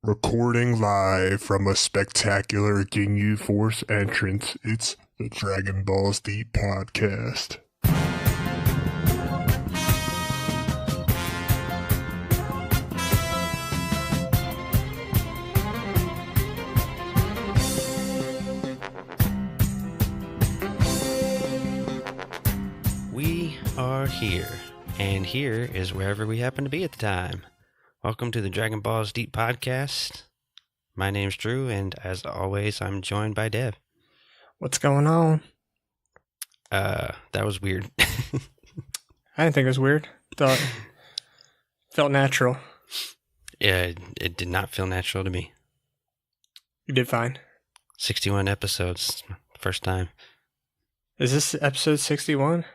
Recording live from a spectacular Ginyu Force entrance, it's the Dragon Balls Deep podcast. We are here, and here is wherever we happen to be at the time. Welcome to the Dragon Balls Deep podcast. My name's Drew, and as always, I'm joined by Dev. What's going on? That was weird. I didn't think it was weird. Felt natural. Yeah, it did not feel natural to me. You did fine. 61 episodes, first time. Is this episode 61?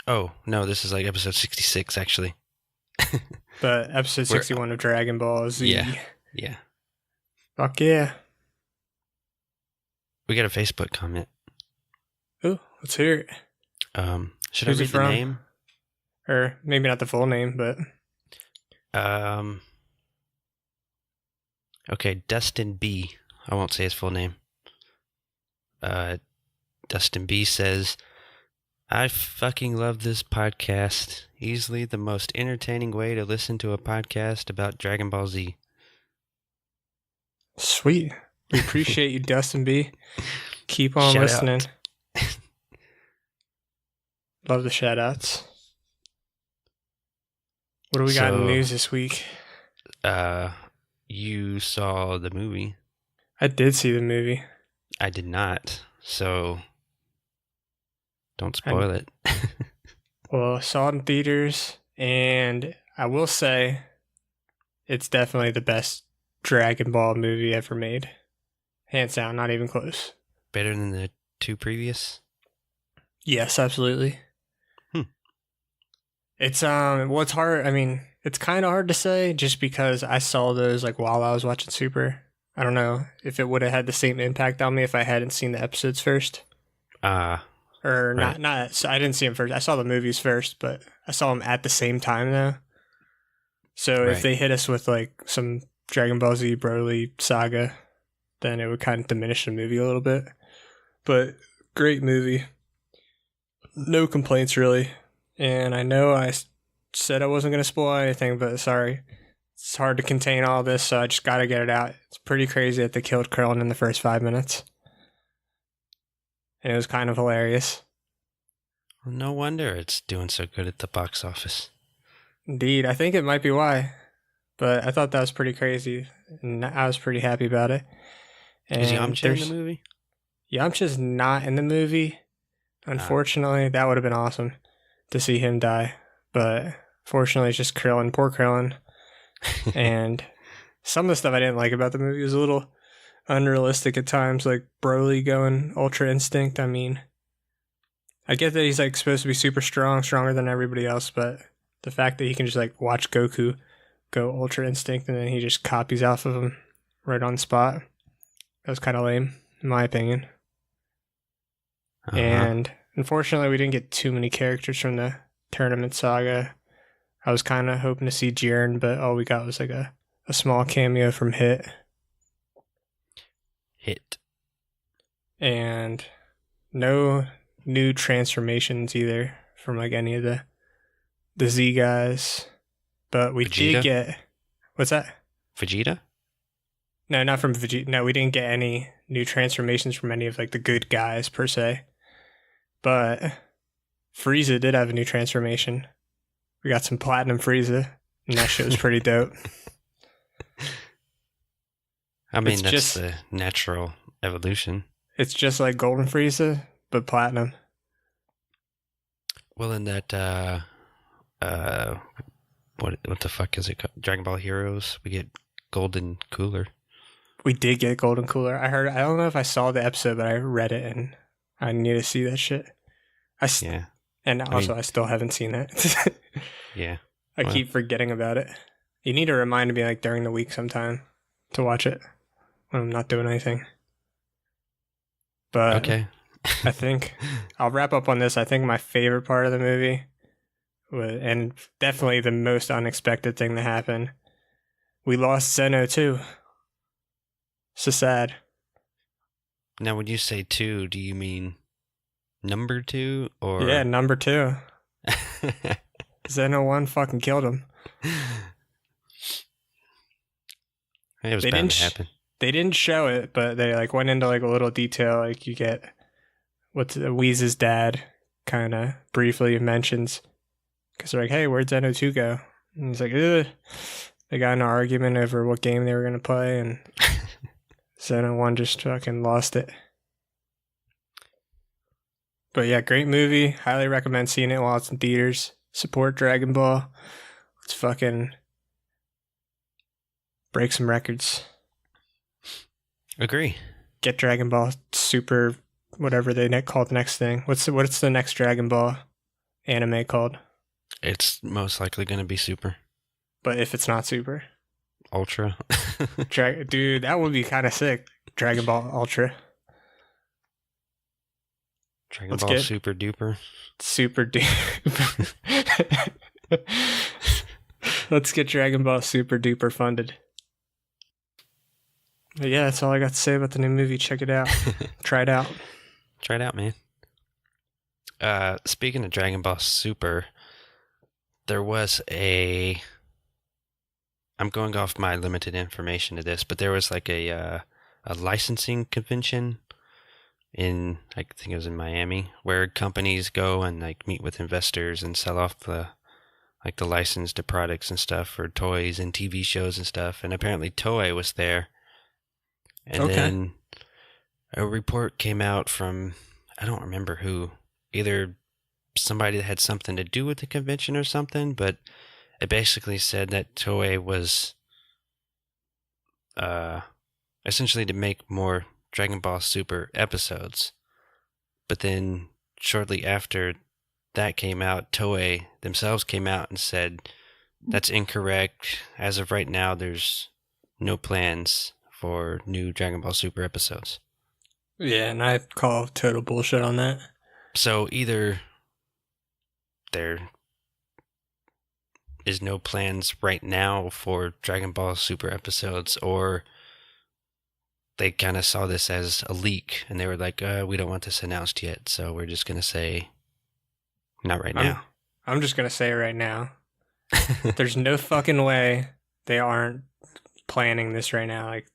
Oh, no, this is like episode 66, actually. But episode 61 of Dragon Ball Z. Yeah. Fuck yeah. We got a Facebook comment. Ooh, let's hear it. Should Who's I it read from? the name? Or maybe not the full name, but... Okay, Dustin B. I won't say his full name. Dustin B says, I fucking love this podcast. Easily the most entertaining way to listen to a podcast about Dragon Ball Z. Sweet. We appreciate you, Dustin B. Keep on Shout listening. out. Love the shout-outs. What do we got in the news this week? You saw the movie. I did see the movie. I did not, so don't spoil it. Well, I saw it in theaters, and I will say it's definitely the best Dragon Ball movie ever made. Hands down, not even close. Better than the two previous? Yes, absolutely. It's well, it's hard. I mean, it's kind of hard to say just because I saw those like while I was watching Super. I don't know if it would have had the same impact on me if I hadn't seen the episodes first. Or right. not. So I didn't see them first. I saw the movies first, but I saw them at the same time though. So Right. if they hit us with like some Dragon Ball Z Broly saga, then it would kind of diminish the movie a little bit. But great movie. No complaints really. And I know I said I wasn't going to spoil anything, but sorry. It's hard to contain all this, so I just got to get it out. It's pretty crazy that they killed Krillin in the first 5 minutes. And it was kind of hilarious. Well, no wonder it's doing so good at the box office. Indeed, I think it might be why. But I thought that was pretty crazy, and I was pretty happy about it. And Is Yamcha in the movie? Yamcha's not in the movie. Unfortunately, that would have been awesome to see him die. But fortunately, it's just Krillin. Poor Krillin. And some of the stuff I didn't like about the movie was a little unrealistic at times, like Broly going Ultra Instinct. I mean, I get that he's like supposed to be super strong, stronger than everybody else, but the fact that he can just like watch Goku go Ultra Instinct and then he just copies off of him right on the spot, that was kind of lame, in my opinion. Uh-huh. And unfortunately, we didn't get too many characters from the tournament saga. I was kind of hoping to see Jiren, but all we got was like a small cameo from Hit. And no new transformations either from like any of the Z guys. But we Vegeta? did get... What's that? Vegeta? No, not from Vegeta. No, we didn't get any new transformations from any of like the good guys per se. But Frieza did have a new transformation. We got some Platinum Frieza, and that shit was pretty dope. I mean, It's that's just- the natural evolution. It's just like Golden Frieza, but Platinum. Well, in that, what the fuck is it called? Dragon Ball Heroes, we get Golden Cooler. We did get Golden Cooler. I don't know if I saw the episode, but I read it, and I need to see that shit. Yeah. And also, I still haven't seen that. Yeah. I Well. keep forgetting about it. You need to remind me like during the week sometime to watch it when I'm not doing anything. But Okay. I think I'll wrap up on this. I think my favorite part of the movie, and definitely the most unexpected thing to happen, we lost Zeno too. So sad. Now, when you say 2, do you mean number 2 or? Yeah, number 2. Xeno 1 fucking killed him. It was They bound didn't to happen. They didn't show it, but they like went into like a little detail. Like you get what's Wheeze's dad kind of briefly mentions, because they're like, "Hey, where'd Xeno 2 go?" And he's like, "Ugh." They got in an argument over what game they were gonna play, and Xeno 1 just fucking lost it. But yeah, great movie. Highly recommend seeing it while it's in theaters. Support Dragon Ball. Let's fucking break some records. Agree. Get Dragon Ball Super, whatever they call the next thing. What's the next Dragon Ball anime called? It's most likely going to be Super. But if it's not Super, Ultra. dude, that would be kind of sick. Dragon Ball Ultra. Dragon Ball Super Duper. Super Duper. Let's get Dragon Ball Super Duper funded. But yeah, that's all I got to say about the new movie. Check it out. Try it out. Try it out, man. Speaking of Dragon Ball Super, there was I'm going off my limited information to this, but there was like a licensing convention in, I think it was in Miami, where companies go and like meet with investors and sell off the licensed products and stuff for toys and TV shows and stuff. And apparently Toei was there. And then a report came out from, I don't remember who, either somebody that had something to do with the convention or something, but it basically said that Toei was essentially to make more Dragon Ball Super episodes. But then shortly after that came out, Toei themselves came out and said that's incorrect. As of right now, there's no plans for new Dragon Ball Super episodes. Yeah, and I call total bullshit on that. So either there is no plans right now for Dragon Ball Super episodes, or they kind of saw this as a leak and they were like, we don't want this announced yet, so we're just going to say not right now. I'm just going to say right now, there's no fucking way they aren't planning this right now. Like,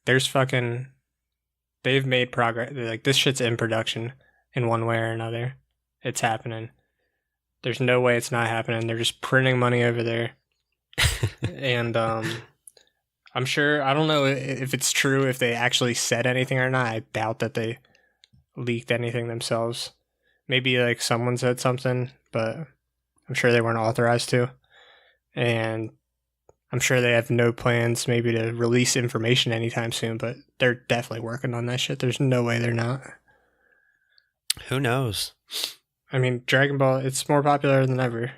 they've made progress. Like, this shit's in production in one way or another. It's happening. There's no way it's not happening. They're just printing money over there. And I'm sure, I don't know if it's true, if they actually said anything or not. I doubt that they leaked anything themselves. Maybe like someone said something, but I'm sure they weren't authorized to. And I'm sure they have no plans maybe to release information anytime soon, but they're definitely working on that shit. There's no way they're not. Who knows? I mean, Dragon Ball, it's more popular than ever.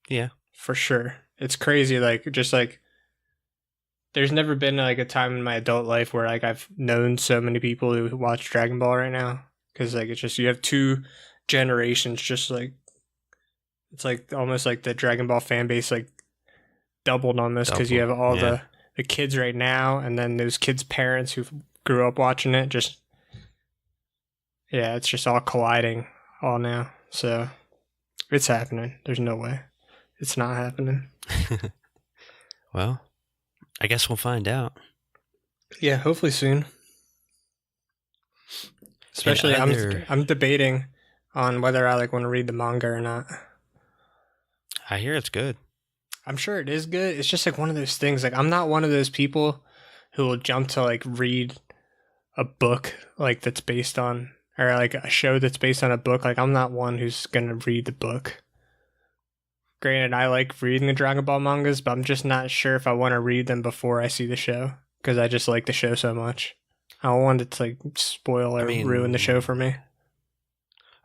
Yeah. For sure. It's crazy, like, just like, there's never been like a time in my adult life where like I've known so many people who watch Dragon Ball right now. Because like it's just, you have two generations, just like, it's like almost like the Dragon Ball fan base like doubled on this, because you have all the kids right now, and then those kids' parents who grew up watching it. Just, yeah, it's just all colliding all now. So it's happening. There's no way it's not happening. Well, I guess we'll find out. Yeah, hopefully soon. Especially, I'm debating on whether I like want to read the manga or not. I hear it's good. I'm sure it is good. It's just like one of those things. Like, I'm not one of those people who will jump to like read a book like that's based on, or like a show that's based on a book. Like, I'm not one who's gonna read the book. Granted, I like reading the Dragon Ball mangas, but I'm just not sure if I want to read them before I see the show, because I just like the show so much. I don't want it to like spoil or ruin the show for me.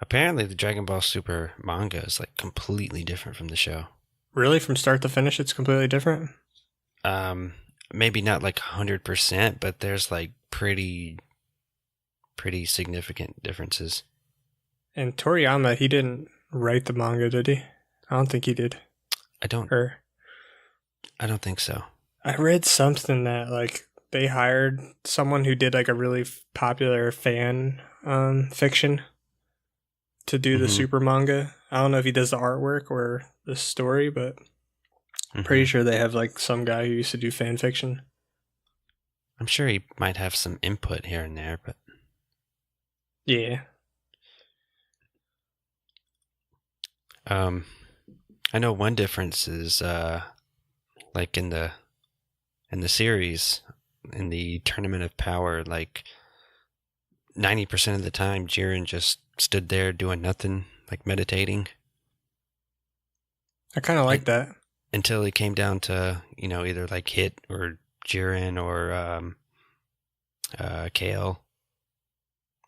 Apparently, the Dragon Ball Super manga is like completely different from the show. Really? From start to finish, it's completely different? Maybe not like 100%, but there's like pretty significant differences. And Toriyama, he didn't write the manga, did he? I don't think he did. I don't think so. I read something that like they hired someone who did like a really popular fan fiction to do the super manga. I don't know if he does the artwork or the story, but I'm pretty sure they have like some guy who used to do fan fiction. I'm sure he might have some input here and there, but yeah. I know one difference is like in the series, in the Tournament of Power, like 90% of the time Jiren just stood there doing nothing, like meditating. I kind of like that. Until he came down to, either like Hit or Jiren or Kale.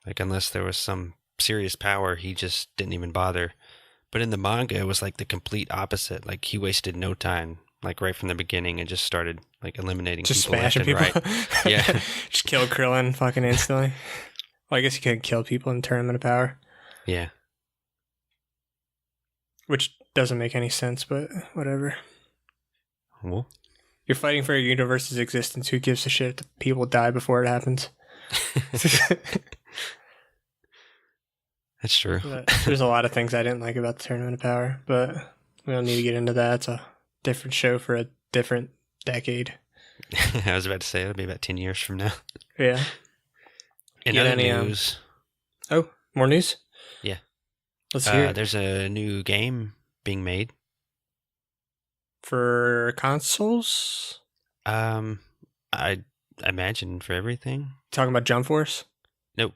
Like unless there was some serious power, he just didn't even bother. But in the manga, it was like the complete opposite. Like he wasted no time, like right from the beginning, and just started like eliminating just people left and people. right. Yeah, just kill Krillin fucking instantly. Well, I guess you could kill people in Tournament of Power. Yeah. Which doesn't make any sense, but whatever. Well, you're fighting for your universe's existence. Who gives a shit if people die before it happens? That's true. There's a lot of things I didn't like about the Tournament of Power, but we don't need to get into that. It's a different show for a different decade. I was about to say it'll be about 10 years from now. Yeah. In other news. Oh, more news? Yeah. Let's hear it. There's a new game being made. For consoles? I imagine for everything. Talking about Jump Force? Nope.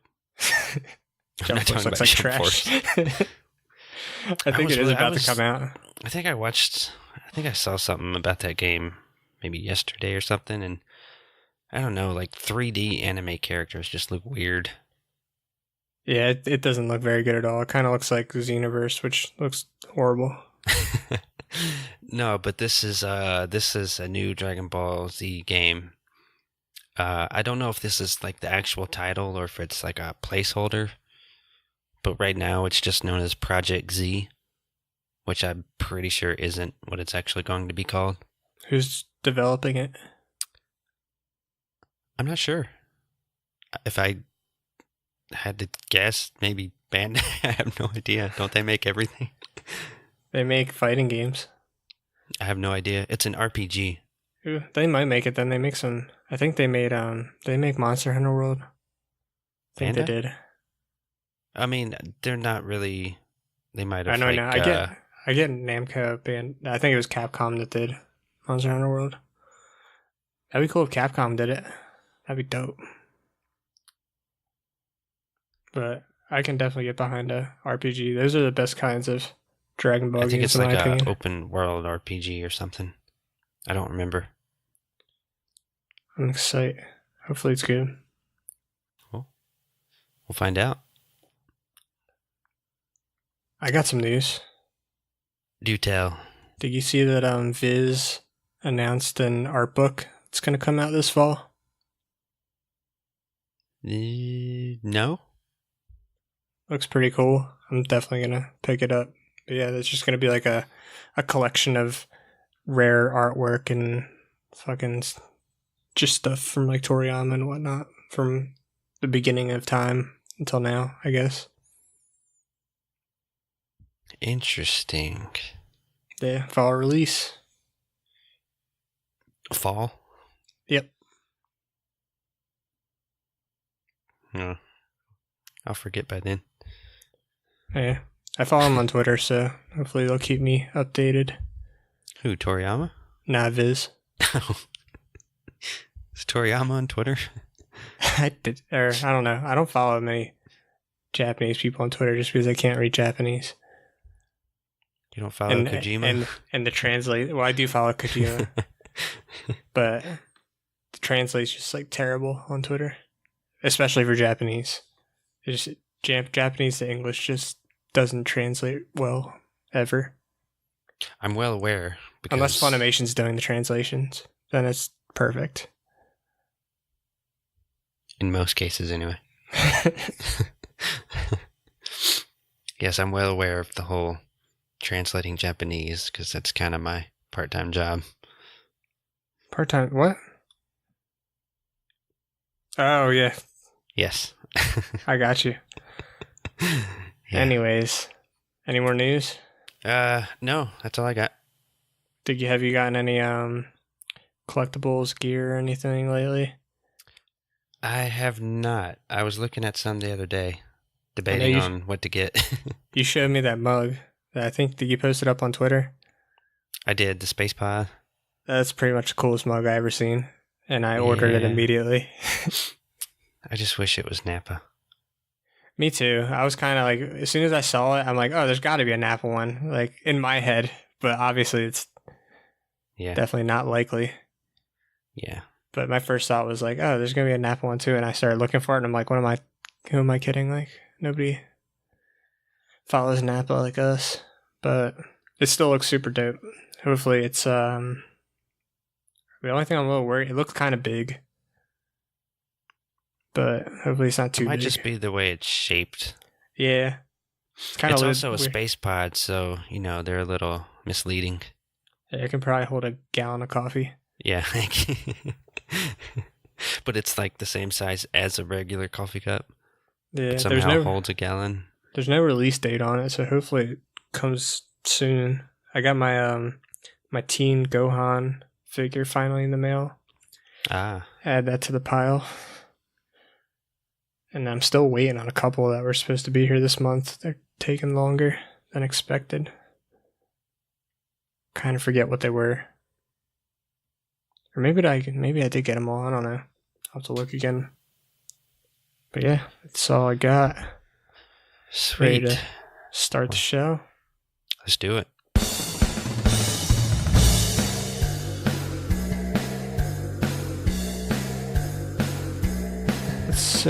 Jump Force looks like trash. I think it is about to come out. I think I saw something about that game maybe yesterday or something, and I don't know, like 3D anime characters just look weird. Yeah, it doesn't look very good at all. It kind of looks like Xenoverse, which looks horrible. No, but this is a new Dragon Ball Z game. I don't know if this is like the actual title or if it's like a placeholder. But right now it's just known as Project Z, which I'm pretty sure isn't what it's actually going to be called. Who's developing it? I'm not sure. If I had to guess, maybe Bandai. I have no idea. Don't they make everything? They make fighting games. I have no idea. It's an RPG. Ooh, they might make it then. They make some. I think they made they make Monster Hunter World. I think Bandai? they did. I mean, they're not really. They might have. I know. Like, Now I get Namco band. I think it was Capcom that did Monster Hunter World. That'd be cool if Capcom did it. That'd be dope. But I can definitely get behind a RPG. Those are the best kinds of Dragon Ball games. I think it's like an open world RPG or something. I don't remember. I'm excited. Hopefully it's good. Cool. We'll find out. I got some news. Do tell. Did you see that Viz announced an art book that's going to come out this fall? No. Looks pretty cool. I'm definitely going to pick it up. But yeah, it's just going to be like a collection of rare artwork and fucking just stuff from like Toriyama and whatnot from the beginning of time until now, I guess. Interesting. Yeah, fall release. Fall? Yep. No. I'll forget by then. Yeah. I follow him on Twitter, so hopefully they'll keep me updated. Who, Toriyama? Nah, Viz. Is Toriyama on Twitter? I don't know. I don't follow many Japanese people on Twitter just because I can't read Japanese. You don't follow Kojima? And the translate... Well, I do follow Kojima. But the translate's just like terrible on Twitter. Especially for Japanese. It's just, Japanese to English just doesn't translate well, ever. I'm well aware. Because unless Funimation's doing the translations, then it's perfect. In most cases, anyway. Yes, I'm well aware of the whole translating Japanese, because that's kind of my part-time job. Part-time, what? Oh, yeah. Yes. I got you. Yeah. Anyways, any more news? No, that's all I got. Have you gotten any collectibles, gear, or anything lately? I have not. I was looking at some the other day, debating on what to get. You showed me that mug that I think that you posted up on Twitter. I did, the space pod. That's pretty much the coolest mug I ever seen, and I ordered it Yeah. immediately. I just wish it was Napa. Me too. I was kind of like, as soon as I saw it, I'm like, oh, there's got to be a Napa one, like in my head, but obviously it's Yeah. definitely not likely. Yeah. But my first thought was like, oh, there's gonna be a Napa one too, and I started looking for it, and I'm like, who am I kidding? Like nobody follows Napa like us, but it still looks super dope. Hopefully, it's the only thing I'm a little worried. It looks kind of big, but hopefully it's not too It might big. just be the way it's shaped. Yeah, It's also a space pod, so they're a little misleading. Yeah, it can probably hold a gallon of coffee. Yeah. But it's like the same size as a regular coffee cup. Yeah, But somehow holds a gallon. There's no release date on it, so hopefully it comes soon. I got my my teen Gohan figure finally in the mail. Add that to the pile. And I'm still waiting on a couple that were supposed to be here this month. They're taking longer than expected. Kind of forget what they were. Or maybe I did get them all. I don't know. I'll have to look again. But yeah, that's all I got. Sweet. Ready to start the show? Let's do it. It's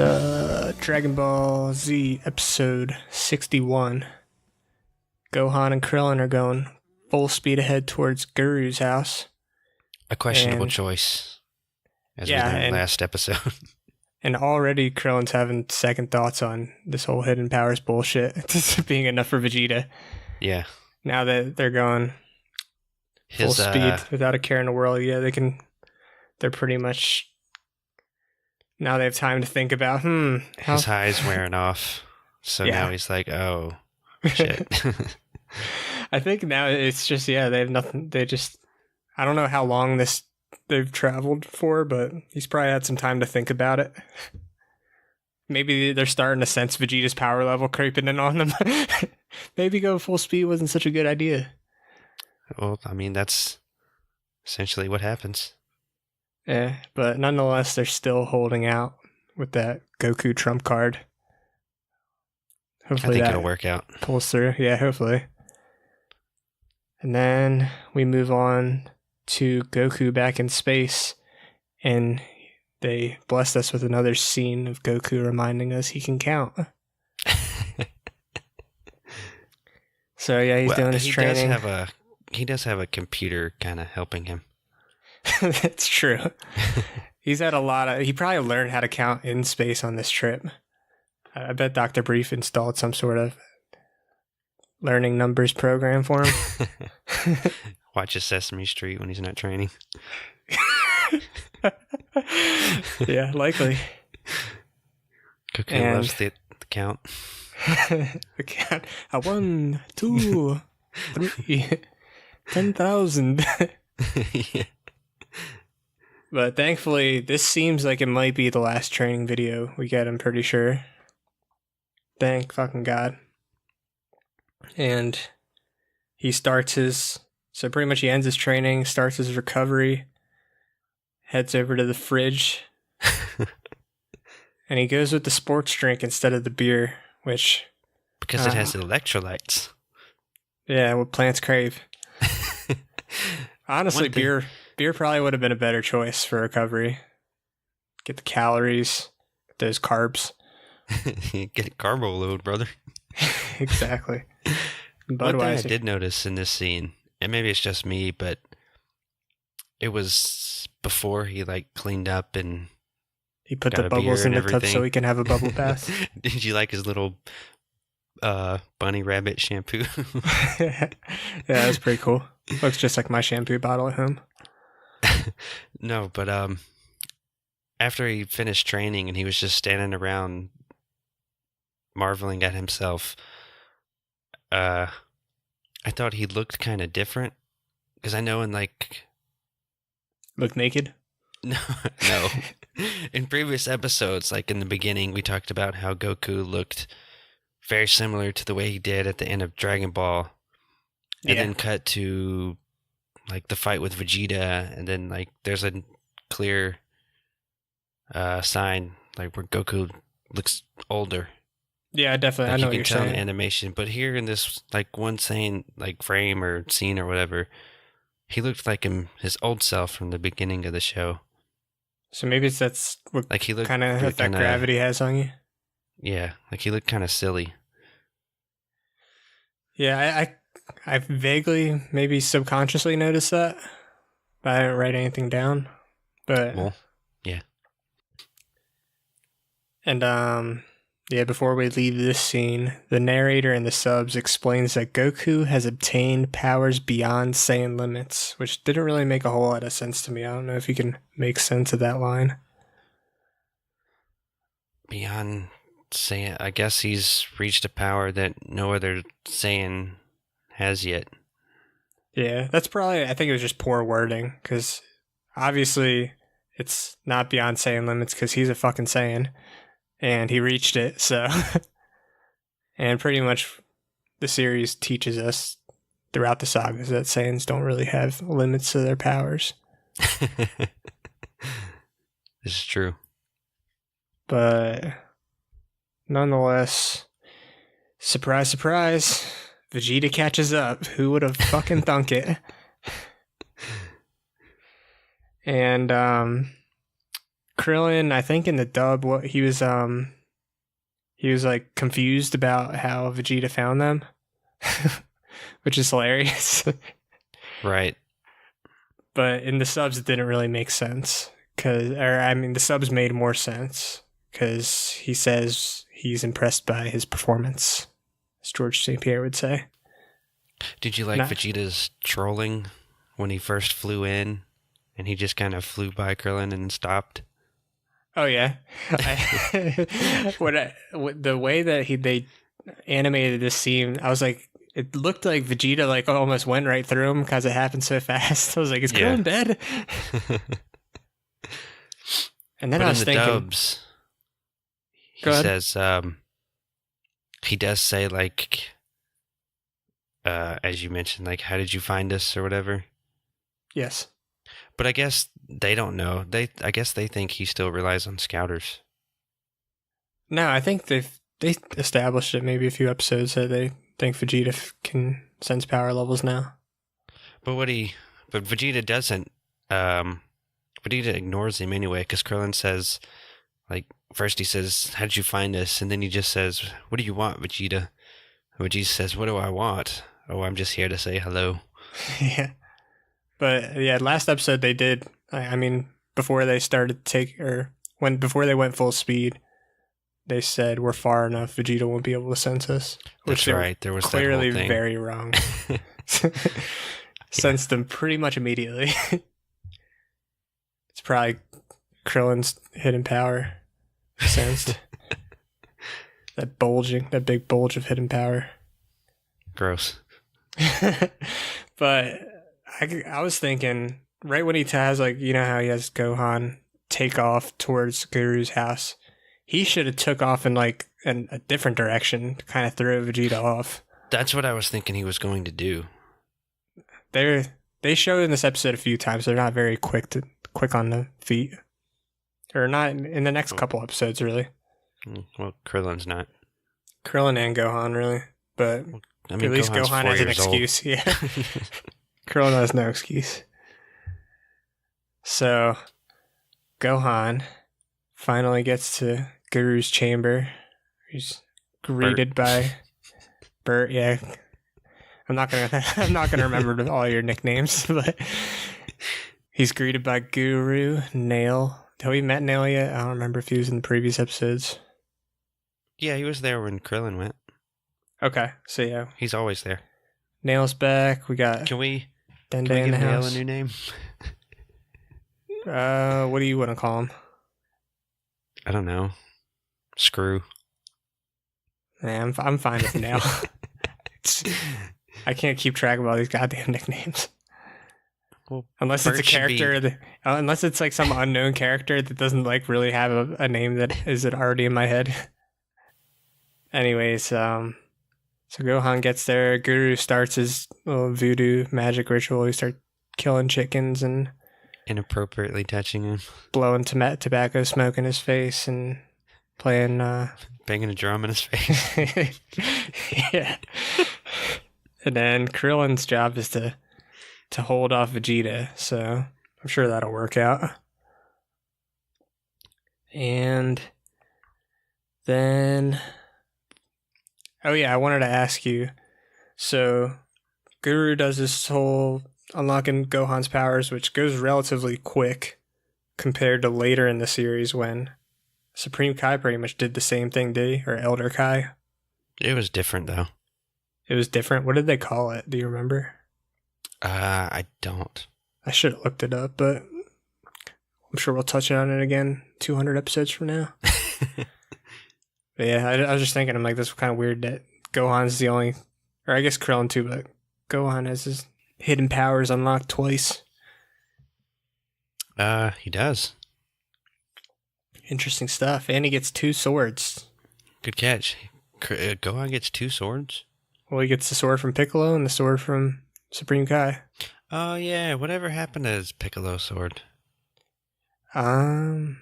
Dragon Ball Z episode 61. Gohan and Krillin are going full speed ahead towards Guru's house. A questionable choice, as we learned last episode. And already Krillin's having second thoughts on this whole hidden powers bullshit just being enough for Vegeta. Yeah. Now that they're going full speed without a care in the world, they're pretty much, now they have time to think about, his high's wearing off. So now he's like, oh, shit. I think now it's just, they have nothing, I don't know how long they've traveled for, but he's probably had some time to think about it. Maybe they're starting to sense Vegeta's power level creeping in on them. Maybe go full speed wasn't such a good idea. Well, I mean, that's essentially what happens. Yeah, but nonetheless, they're still holding out with that Goku trump card. Hopefully I think it'll work out. Pulls through. Yeah, hopefully. And then we move on to Goku back in space, and they blessed us with another scene of Goku reminding us he can count. So yeah, he's doing his training. He does have a computer kind of helping him. That's true. He's had he probably learned how to count in space on this trip. I bet Dr. Brief installed some sort of learning numbers program for him. Watches Sesame Street when he's not training. Yeah, likely. Goku loves the count. The count. 1, 2, 3, 10,000. Yeah. But thankfully, this seems like it might be the last training video we get, I'm pretty sure. Thank fucking God. And he starts so pretty much he ends his training, starts his recovery, heads over to the fridge, and he goes with the sports drink instead of the beer, which... Because it has electrolytes. Yeah, what plants crave. Honestly, beer probably would have been a better choice for recovery. Get the calories, get those carbs. Get a carbo load, brother. Exactly. One thing I did notice in this scene, and maybe it's just me, but it was before he cleaned up and he put the bubbles in the tub so he can have a bubble bath. Did you like his little bunny rabbit shampoo? Yeah, that's pretty cool. Looks just like my shampoo bottle at home. No, but after he finished training and he was just standing around marveling at himself, I thought he looked kind of different. Because I know in like... Look naked? No. In previous episodes, like in the beginning, we talked about how Goku looked very similar to the way he did at the end of Dragon Ball. And then cut to like the fight with Vegeta, and then like there's a clear sign like where Goku looks older. Yeah, definitely. Like I know what you're you can tell in saying. animation, but here in this like one scene, like frame or scene or whatever, he looked like his old self from the beginning of the show. So maybe that's what Like he looked kind of effect gravity has on you. Yeah, like he looked kind of silly. Yeah, I vaguely, maybe subconsciously noticed that, but I didn't write anything down. But Well, yeah. And yeah, before we leave this scene, the narrator in the subs explains that Goku has obtained powers beyond Saiyan limits, which didn't really make a whole lot of sense to me. I don't know if you can make sense of that line. Beyond Saiyan, I guess he's reached a power that no other Saiyan has yet. Yeah, that's probably, I think it was just poor wording, because obviously it's not beyond Saiyan limits because he's a fucking Saiyan, and he reached it, so. And pretty much the series teaches us throughout the sagas that Saiyans don't really have limits to their powers. This is true. But nonetheless, surprise, surprise, Vegeta catches up. Who would have fucking thunk it? And Krillin, I think in the dub, what he was like confused about how Vegeta found them, which is hilarious. Right. But in the subs, it didn't really make sense. The subs made more sense because he says he's impressed by his performance, as George St. Pierre would say. Did you like Vegeta's trolling when he first flew in and he just kind of flew by Krillin and stopped? Oh yeah, the way that they animated this scene, I was like, it looked like Vegeta like almost went right through him because it happened so fast. I was like, is Krillin dead? And then I was thinking, dubs, he says, he does say like, as you mentioned, like, how did you find us or whatever? Yes. But I guess they don't know. I guess they think he still relies on scouters. No, I think they established it maybe a few episodes that they think Vegeta can sense power levels now. But Vegeta doesn't. Vegeta ignores him anyway because Krillin says, like, first he says, "How did you find us?" And then he just says, "What do you want, Vegeta?" And Vegeta says, "What do I want? Oh, I'm just here to say hello." Yeah. But yeah, last episode they did. I mean, before they started before they went full speed, they said we're far enough. Vegeta won't be able to sense us. That's right. There was clearly that whole thing. Very wrong. Sensed them pretty much immediately. It's probably Krillin's hidden power sensed. That big bulge of hidden power. Gross. But I was thinking, right when he has, like, you know how he has Gohan take off towards Guru's house, he should have took off in like a different direction to kind of throw Vegeta off. That's what I was thinking he was going to do. They showed in this episode a few times they're not very quick on the feet, or not in the next couple episodes really. Well, Krillin's not. Krillin and Gohan really, but I mean, at least Gohan's Gohan 4 has an years old. excuse. Yeah, Krillin has no excuse. So Gohan finally gets to Guru's chamber. He's greeted by Bert. Yeah, I'm not gonna remember all your nicknames, but he's greeted by Guru, Nail. Have we met Nail yet? I don't remember if he was in the previous episodes. Yeah, he was there when Krillin went. Okay, so yeah, He's always there. Nail's back. We got Can we Dende give in the Nail house. a new name? What do you want to call him? I don't know. Screw. Yeah, I'm fine with now. I can't keep track of all these goddamn nicknames. Well, Unless it's a Bert should be- character, unless it's like some unknown character that doesn't like really have a name that is already in my head. Anyways, so Gohan gets there. Guru starts his little voodoo magic ritual. He starts killing chickens and Inappropriately touching him. blowing tobacco smoke in his face and playing. Banging a drum in his face. Yeah. And then Krillin's job is to hold off Vegeta, so I'm sure that'll work out. And then, oh yeah, I wanted to ask you. So Guru does this whole unlocking Gohan's powers, which goes relatively quick compared to later in the series when Supreme Kai pretty much did the same thing, did he? Or Elder Kai? It was different, though. It was different. What did they call it? Do you remember? I don't. I should have looked it up, but I'm sure we'll touch on it again 200 episodes from now. But yeah, I was just thinking, I'm like, that's kind of weird that Gohan's the only, or I guess Krillin too, but Gohan has his hidden powers unlocked twice. He does. Interesting stuff. And he gets 2 swords. Good catch. Gohan gets 2 swords? Well, he gets the sword from Piccolo and the sword from Supreme Kai. Oh, yeah. Whatever happened to his Piccolo sword? I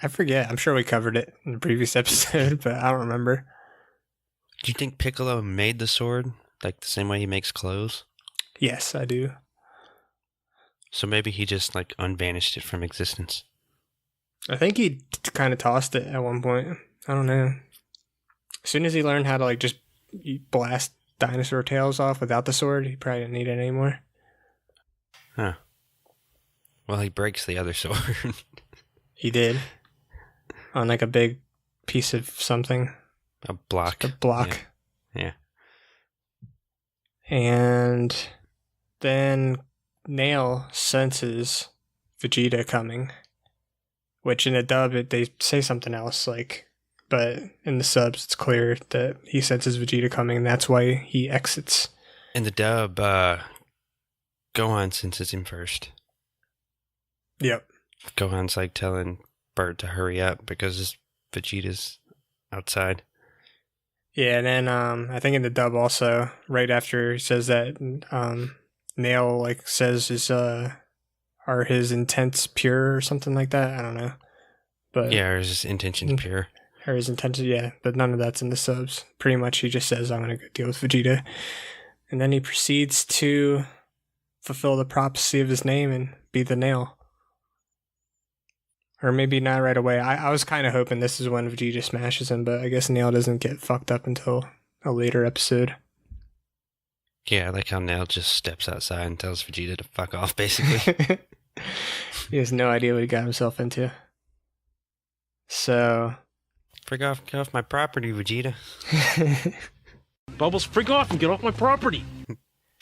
forget. I'm sure we covered it in the previous episode, but I don't remember. Do you think Piccolo made the sword? Like the same way he makes clothes? Yes, I do. So maybe he just, like, unvanished it from existence. I think he kind of tossed it at one point. I don't know. As soon as he learned how to, like, just blast dinosaur tails off without the sword, he probably didn't need it anymore. Huh. Well, he breaks the other sword. He did. On, like, a big piece of something. A block. Just a block. Yeah. And then Nail senses Vegeta coming. Which in the dub, they say something else, like, but in the subs, it's clear that he senses Vegeta coming, and that's why he exits. In the dub, Gohan senses him first. Yep. Gohan's like telling Bert to hurry up because Vegeta's outside. Yeah, and then I think in the dub also, right after he says that, Nail like says are his intents pure or something like that? I don't know. But yeah, or his intentions pure. Or his intentions, yeah, but none of that's in the subs. Pretty much he just says, I'm going to go deal with Vegeta. And then he proceeds to fulfill the prophecy of his name and be the Nail. Or maybe not right away. I was kind of hoping this is when Vegeta smashes him, but I guess Nail doesn't get fucked up until a later episode. Yeah, I like how Nail just steps outside and tells Vegeta to fuck off, basically. He has no idea what he got himself into. So... Get off my property, Vegeta. Bubbles, freak off and get off my property.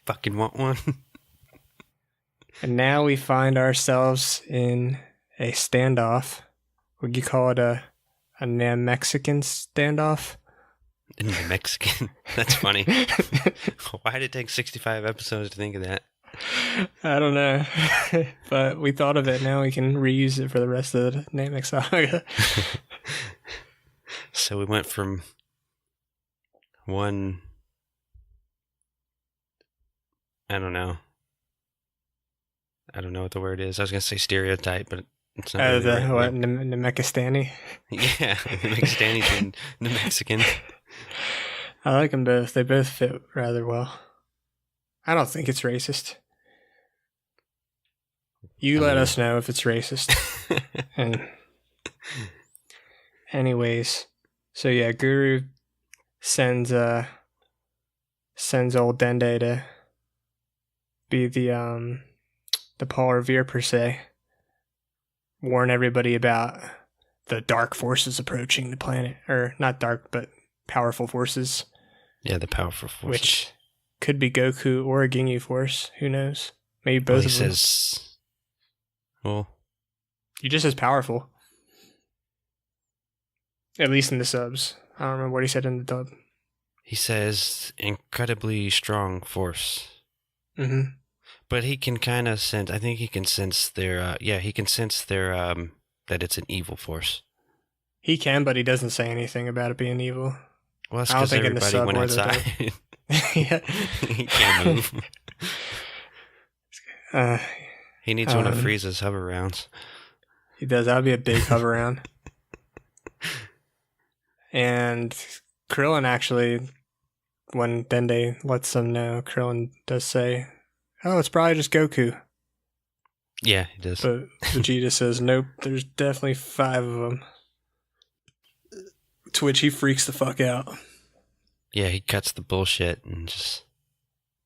Fucking want one. And now we find ourselves in a standoff. Would you call it a Mexican standoff? New Mexican. That's funny. Why did it take 65 episodes to think of that? I don't know. But we thought of it. Now we can reuse it for the rest of the Namek saga. So we went from one... I don't know what the word is. I was going to say stereotype, but it's not. Really The what? Nemekistani? Yeah, Nemekistani and the Mexican. I like them both. They both fit rather well. I don't think it's racist. You let us know if it's racist. And anyways, so yeah, Guru sends old Dende to be the Paul Revere per se. Warn everybody about the dark forces approaching the planet, or not dark, but powerful forces. Yeah, the powerful forces. Which could be Goku or a Ginyu Force. Who knows? Maybe both of them. Well, He just says powerful. At least in the subs. I don't remember what he said in the dub. He says incredibly strong force. Mm-hmm. But he can kind of sense, I think he can sense their, he can sense their, that it's an evil force. He can, but he doesn't say anything about it being evil. Well, that's I don't because think in the everybody sub went or the dub. outside. Yeah. He can't move. Uh, He needs one of Frieza's hover rounds. He does. That would be a big hover round. And Krillin actually, when Dende lets them know, Krillin does say, "Oh, it's probably just Goku." Yeah, he does. But Vegeta says, "Nope, there's definitely 5 of them." To which he freaks the fuck out. Yeah, he cuts the bullshit and just...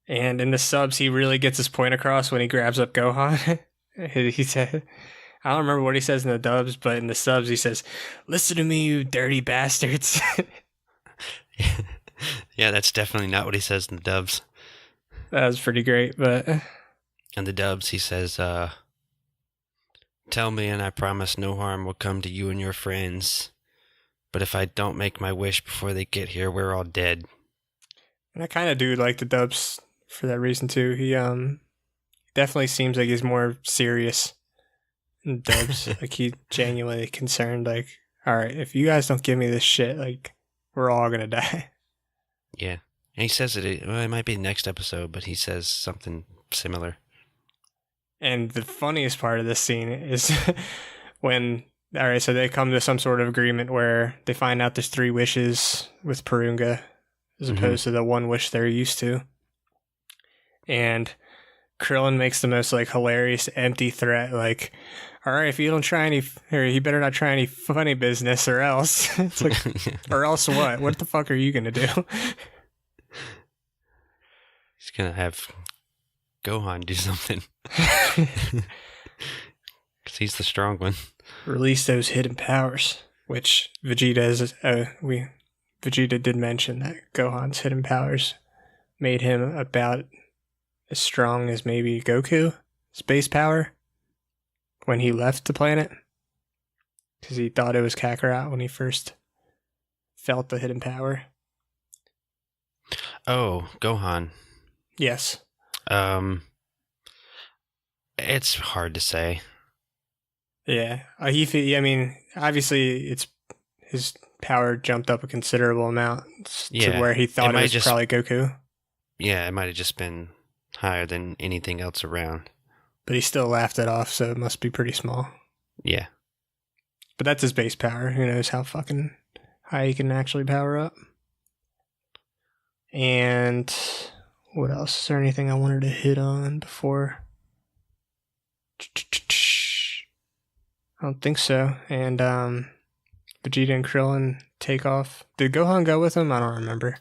And in the subs, he really gets his point across when he grabs up Gohan. He said, I don't remember what he says in the dubs, but in the subs, he says, "Listen to me, you dirty bastards." Yeah, that's definitely not what he says in the dubs. That was pretty great, but... In the dubs, he says, "Tell me and I promise no harm will come to you and your friends. But if I don't make my wish before they get here, we're all dead." And I kind of do like the dubs for that reason, too. He definitely seems like he's more serious in dubs. Like, he genuinely concerned, like, all right, if you guys don't give me this shit, like, we're all gonna die. Yeah. And he says it might be next episode, but he says something similar. And the funniest part of this scene is when, all right, so they come to some sort of agreement where they find out there's 3 wishes with Purunga as opposed to the 1 wish they're used to. And Krillin makes the most, like, hilarious empty threat, like, all right, if you don't try any, or you better not try any funny business or else. It's like, or else what? What the fuck are you going to do? He's going to have Gohan do something. Because he's the strong one. Release those hidden powers, which Vegeta did mention that Gohan's hidden powers made him about as strong as maybe Goku, space power, when he left the planet. Because he thought it was Kakarot when he first felt the hidden power. Oh, Gohan. Yes. It's hard to say. Yeah. I mean, obviously, it's his power jumped up a considerable amount to where he thought it was probably Goku. Yeah, it might have just been higher than anything else around. But he still laughed it off, so it must be pretty small. Yeah. But that's his base power. Who knows how fucking high he can actually power up. And what else? Is there anything I wanted to hit on before? I don't think so. And Vegeta and Krillin take off. Did Gohan go with him? I don't remember.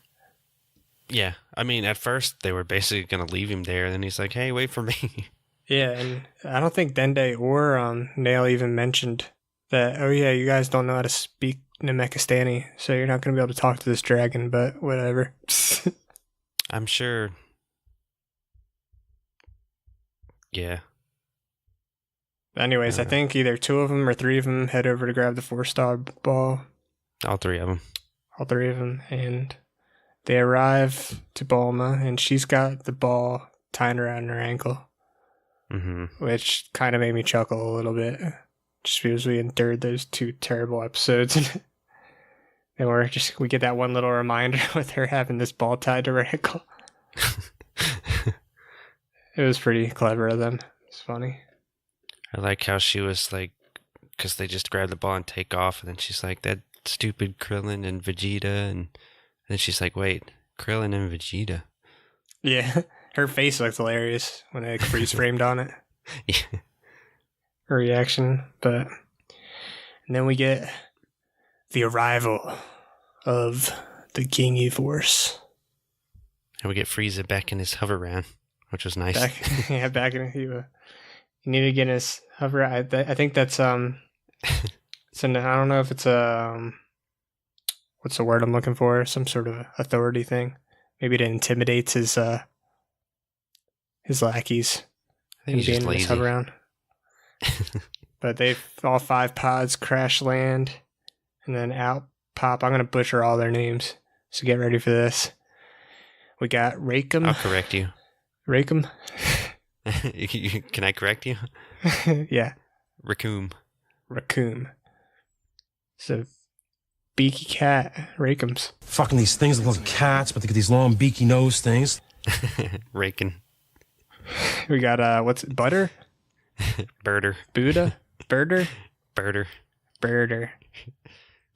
Yeah. I mean, at first, they were basically going to leave him there, and then he's like, "Hey, wait for me." Yeah, and I don't think Dende or Nail even mentioned that, oh yeah, you guys don't know how to speak Namekistani, so you're not going to be able to talk to this dragon, but whatever. I'm sure. Yeah. Anyways, I think either 2 of them or 3 of them head over to grab the 4-star ball. All 3 of them. All 3 of them, and they arrive to Bulma, and she's got the ball tied around her ankle. Mm-hmm. Which kind of made me chuckle a little bit, just because we endured those 2 terrible episodes. And we get that one little reminder with her having this ball tied to her ankle. It was pretty clever of them. It's funny. I like how she was like, because they just grab the ball and take off, and then she's like, "That stupid Krillin and Vegeta," and then she's like, "Wait, Krillin and Vegeta?" Yeah. Her face looked hilarious when they freeze framed on it. Yeah. Her reaction. And then we get the arrival of the Ginyu Force. And we get Frieza back in his hover round, which was nice. Back in he need to get his hover. I think that's so I don't know if it's what's the word I'm looking for? Some sort of authority thing. Maybe it intimidates his lackeys. I think he's just lazy. Hover around. But all 5 pods crash land, and then out Pop. I'm going to butcher all their names, so get ready for this. We got Rakem. I'll correct you. Rakem? Can I correct you? Yeah. Raccoon. So, beaky cat. Rakems. Fucking these things look like cats, but they get these long beaky nose things. Raking. We got, what's it? Butter? Birder. Buddha? Birder? Birder. Birder.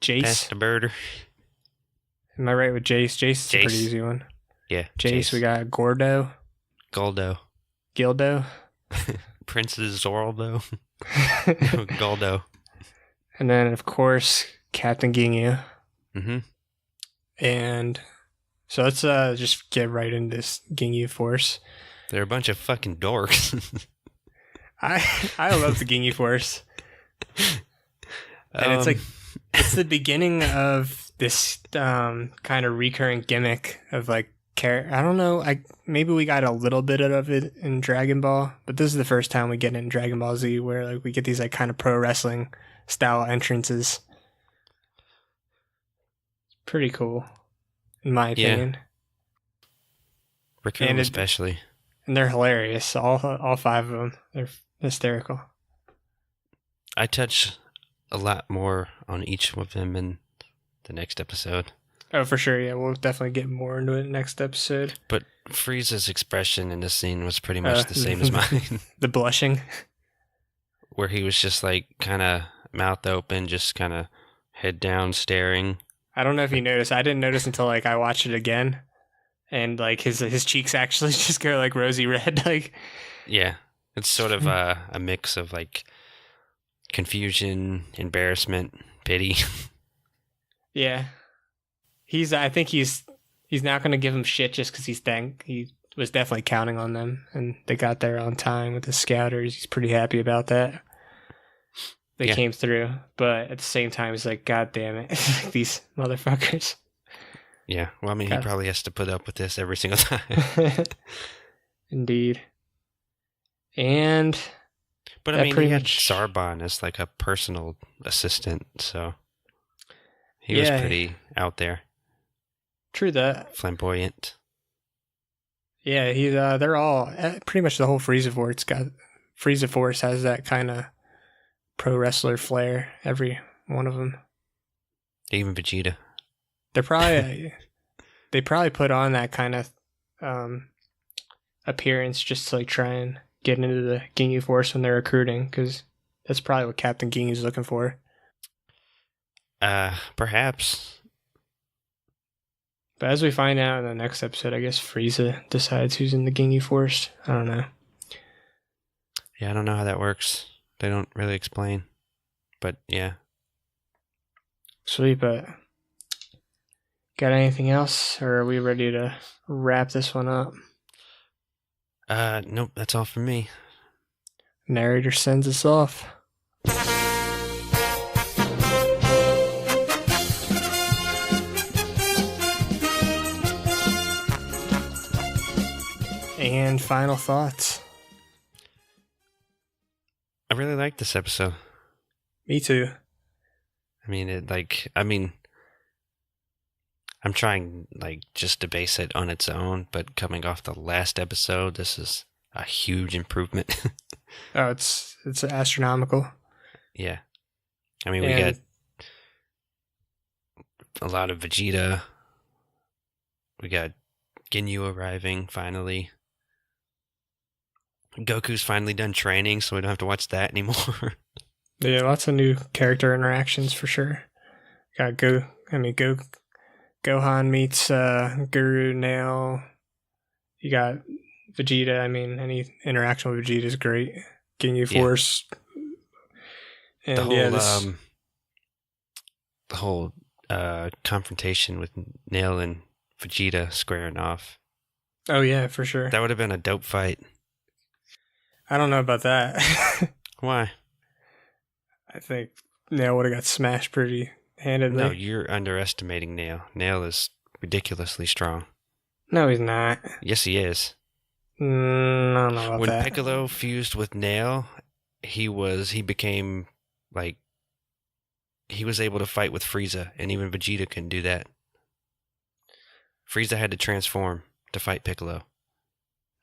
Jace? Pass the birder. Am I right with Jace? Jace is a pretty Jace. easy one. Yeah. Jace, we got Gordo. Goldo. Gildo. Princess Zorldo. Goldo. And then, of course, Captain Ginyu. Mm-hmm. And so let's just get right into this Ginyu Force. They're a bunch of fucking dorks. I love the Ginyu Force. And it's the beginning of this kind of recurring gimmick of like I don't know, maybe we got a little bit of it in Dragon Ball, but this is the first time we get it in Dragon Ball Z where like we get these like kind of pro wrestling style entrances. It's pretty cool, in my opinion. Raccoon especially. And they're hilarious. All 5 of them. They're hysterical. I touch a lot more on each of them in the next episode. Oh, for sure. Yeah, we'll definitely get more into it next episode. But Frieza's expression in this scene was pretty much the same as mine. The blushing. Where he was just like kind of mouth open, just kind of head down staring. I don't know if you noticed. I didn't notice until like I watched it again. And like his cheeks actually just go like rosy red. Like, yeah, it's sort of a mix of like confusion, embarrassment, pity. Yeah. I think he's not going to give him shit just because he was definitely counting on them, and they got there on time with the scouters. He's pretty happy about that. They came through, but at the same time, he's like, God damn it, these motherfuckers. Yeah, well, I mean, he probably has to put up with this every single time. Indeed. And but I mean, he had Sarbon as like a personal assistant, so he was pretty out there. True that. Flamboyant. Yeah, they're all pretty much the whole Frieza Force has that kind of pro wrestler flair. Every one of them. Even Vegeta. They probably put on that kind of appearance just to like try and get into the Ginyu Force when they're recruiting, because that's probably what Captain Ginyu's looking for. Perhaps. But as we find out in the next episode, I guess Frieza decides who's in the Ginyu Force. I don't know. Yeah, I don't know how that works. They don't really explain. But yeah. Sweet, but got anything else? Or are we ready to wrap this one up? Nope, that's all from me. Narrator sends us off. And final thoughts. I really like this episode. Me too. I'm trying just to base it on its own, but coming off the last episode, this is a huge improvement. Oh, it's astronomical. Yeah. I mean, we got a lot of Vegeta. We got Ginyu arriving finally. Goku's finally done training, so we don't have to watch that anymore. Yeah, lots of new character interactions for sure. Got Gohan meets Guru Nail. You got Vegeta. I mean, any interaction with Vegeta is great. Ginyu Force. And the whole confrontation with Nail and Vegeta squaring off. Oh yeah, for sure. That would have been a dope fight. I don't know about that. Why? I think Nail would have got smashed pretty handedly. No, you're underestimating Nail. Nail is ridiculously strong. No, he's not. Yes, he is. I don't know about when that. Piccolo fused with Nail, he became like he was able to fight with Frieza, and even Vegeta couldn't do that. Frieza had to transform to fight Piccolo.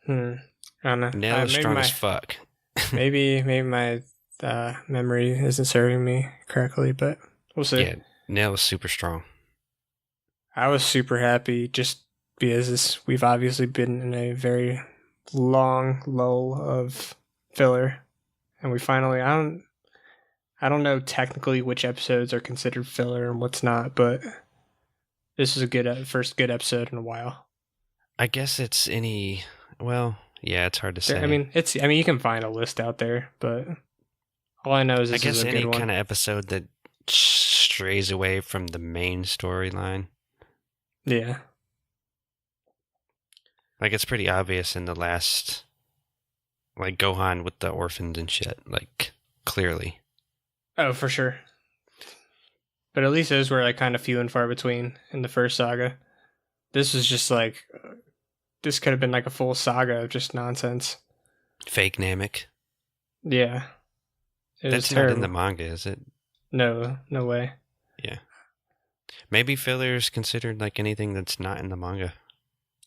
I don't know. Nail is strong as fuck. maybe my memory isn't serving me correctly, but we'll see. Yeah, Nail is super strong. I was super happy just because we've obviously been in a very long lull of filler, and we finally I don't know technically which episodes are considered filler and what's not, but this is a good first good episode in a while. I guess it's any. Well, yeah, it's hard to say. I mean, you can find a list out there, but all I know is this is a good one. I guess any kind of episode that strays away from the main storyline. Yeah. Like, it's pretty obvious in the last, like, Gohan with the orphans and shit, like, clearly. Oh, for sure. But at least those were, like, kind of few and far between in the first saga. This was just, like, this could have been, like, a full saga of just nonsense. Fake Namek. Yeah. That's not in the manga, is it? No way. Yeah. Maybe filler is considered, like, anything that's not in the manga.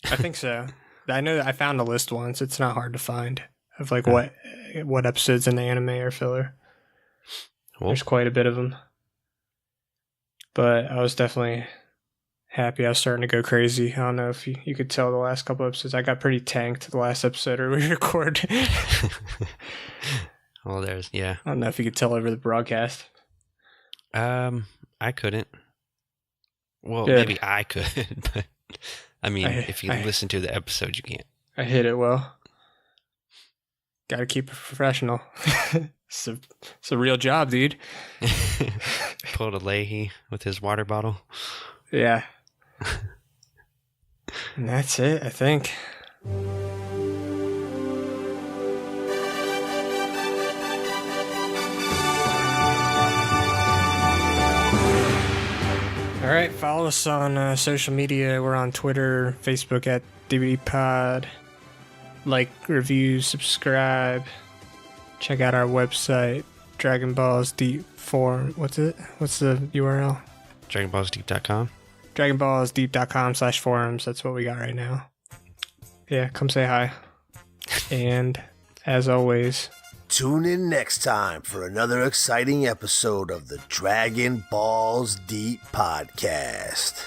I think so. I know that I found a list once. It's not hard to find of like what episodes in the anime are filler. Cool. There's quite a bit of them. But I was definitely happy. I was starting to go crazy. I don't know if you could tell the last couple episodes. I got pretty tanked the last episode or we recorded. Well, yeah. I don't know if you could tell over the broadcast. I couldn't. Well, Good. Maybe I could, but I mean, if you listen to the episode, you can't. I hit it well. Got to keep it professional. It's a real job, dude. Pulled a Leahy with his water bottle. Yeah. And that's it, I think. All right, follow us on social media. We're on Twitter, Facebook at DVDpod. Like, review, subscribe. Check out our website, Dragon Ball's Deep Forum. What's it? What's the URL? DragonBallsDeep.com. DragonBallsDeep.com/forums. That's what we got right now. Yeah, come say hi. And as always, tune in next time for another exciting episode of the Dragon Balls Deep Podcast.